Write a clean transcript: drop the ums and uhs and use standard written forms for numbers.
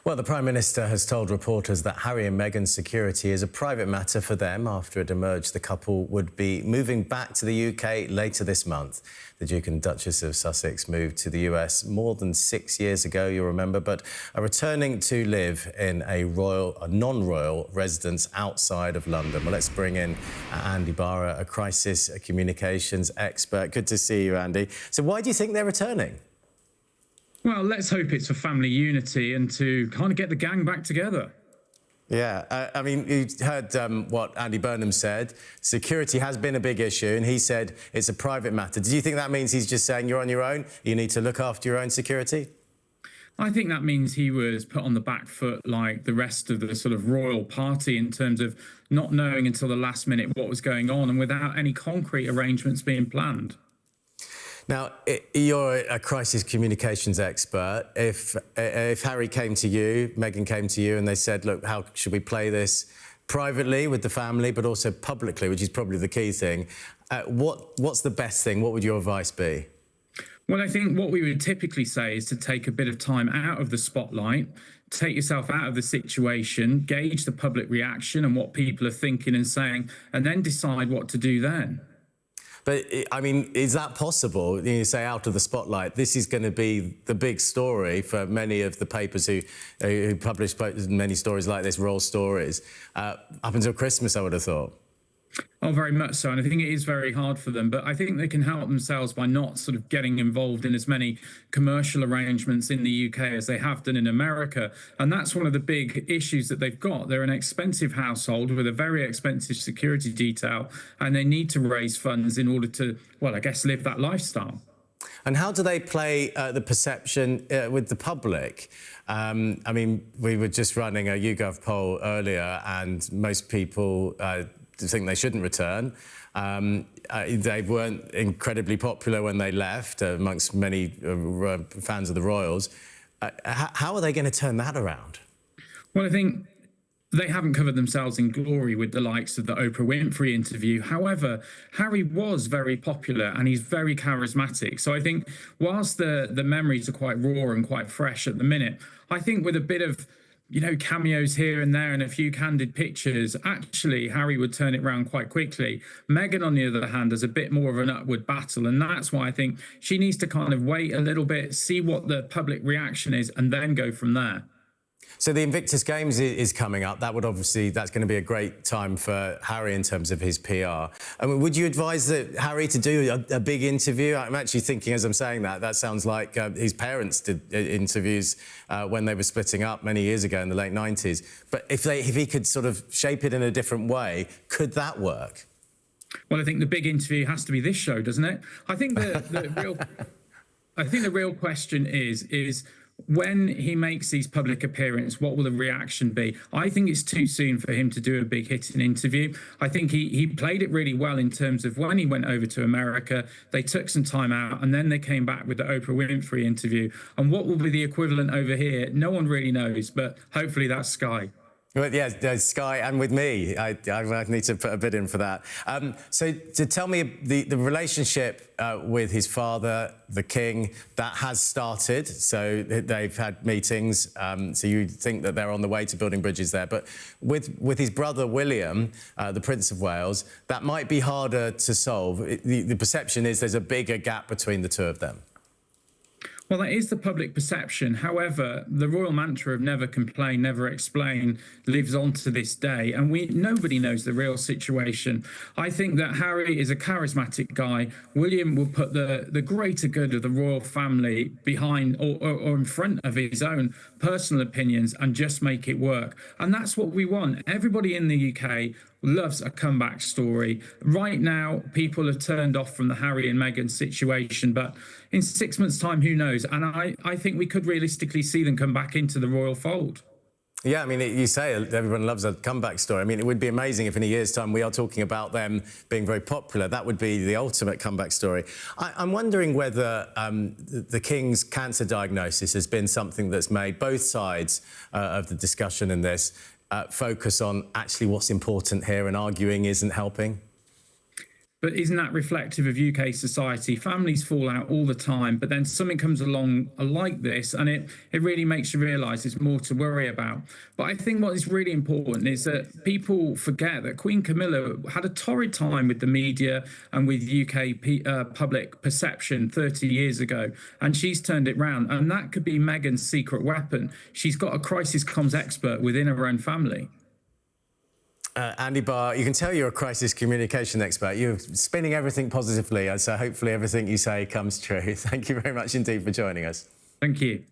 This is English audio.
Well, the Prime Minister has told reporters that Harry and Meghan's security is a private matter for them after it emerged the couple would be moving back to the UK later this month. The Duke and Duchess of Sussex moved to the US more than 6 years ago, you'll remember, but are returning to live in a non-royal residence outside of London. Well, let's bring in Andy Barr, a crisis communications expert. Good to see you, Andy. So why do you think they're returning? Well, let's hope it's for family unity and to kind of get the gang back together. Yeah, I mean, you heard what Andy Burnham said. Security has been a big issue, and he said it's a private matter. Do you think that means he's just saying you're on your own, you need to look after your own security? I think that means he was put on the back foot like the rest of the sort of royal party in terms of not knowing until the last minute what was going on and without any concrete arrangements being planned. Now, you're a crisis communications expert. If Harry came to you, Meghan came to you, and they said, look, how should we play this privately with the family, but also publicly, which is probably the key thing, what's the best thing? What would your advice be? Well, I think what we would typically say is to take a bit of time out of the spotlight, take yourself out of the situation, gauge the public reaction and what people are thinking and saying, and then decide what to do then. But, I mean, is that possible? You say out of the spotlight. This is going to be the big story for many of the papers who publish many stories like this, royal stories, up until Christmas, I would have thought. Oh, very much so. And I think it is very hard for them. But I think they can help themselves by not sort of getting involved in as many commercial arrangements in the UK as they have done in America. And that's one of the big issues that they've got. They're an expensive household with a very expensive security detail, and they need to raise funds in order to, well, I guess, live that lifestyle. And how do they play the perception with the public? I mean, we were just running a YouGov poll earlier, and most people think they shouldn't return. They weren't incredibly popular when they left, amongst many fans of the Royals. How are they going to turn that around? Well, I think they haven't covered themselves in glory with the likes of the Oprah Winfrey interview. However, Harry was very popular and he's very charismatic. So I think whilst the memories are quite raw and quite fresh at the minute, I think with a bit of cameos here and there and a few candid pictures, actually, Harry would turn it around quite quickly. Meghan, on the other hand, has a bit more of an upward battle, and that's why I think she needs to kind of wait a little bit, see what the public reaction is, and then go from there. So the Invictus Games is coming up. That's going to be a great time for Harry in terms of his PR. I mean, would you advise Harry to do a big interview? I'm actually thinking, as I'm saying that sounds like his parents did interviews when they were splitting up many years ago in the late 90s. But if he could sort of shape it in a different way, could that work? Well, I think the big interview has to be this show, doesn't it? I think the real question is when he makes these public appearances, what will the reaction be? I think it's too soon for him to do a big hitting interview. I think he played it really well in terms of when he went over to America, they took some time out and then they came back with the Oprah Winfrey interview. And what will be the equivalent over here? No one really knows, but hopefully that's Sky. Well, yeah, Sky and with me. I need to put a bid in for that. So to tell me the relationship with his father, the King, that has started. So they've had meetings. So you think that they're on the way to building bridges there. But with his brother, William, the Prince of Wales, that might be harder to solve. The perception is there's a bigger gap between the two of them. Well, that is the public perception. However, the royal mantra of never complain, never explain lives on to this day, and nobody knows the real situation. I think that Harry is a charismatic guy. William will put the greater good of the royal family behind or in front of his own personal opinions and just make it work. And that's what we want. Everybody in the UK loves a comeback story. Right now, people are turned off from the Harry and Meghan situation, but in 6 months' time, who knows? And I think we could realistically see them come back into the royal fold. Yeah, I mean, you say everyone loves a comeback story. I mean, it would be amazing if in a year's time we are talking about them being very popular. That would be the ultimate comeback story. I'm wondering whether the King's cancer diagnosis has been something that's made both sides of the discussion in this focus on actually what's important here, and arguing isn't helping. But isn't that reflective of UK society? Families fall out all the time, but then something comes along like this, and it really makes you realise there's more to worry about. But I think what is really important is that people forget that Queen Camilla had a torrid time with the media and with UK public perception 30 years ago, and she's turned it round. And that could be Meghan's secret weapon. She's got a crisis comms expert within her own family. Andy Barr, you can tell you're a crisis communication expert. You're spinning everything positively, so hopefully everything you say comes true. Thank you very much indeed for joining us. Thank you.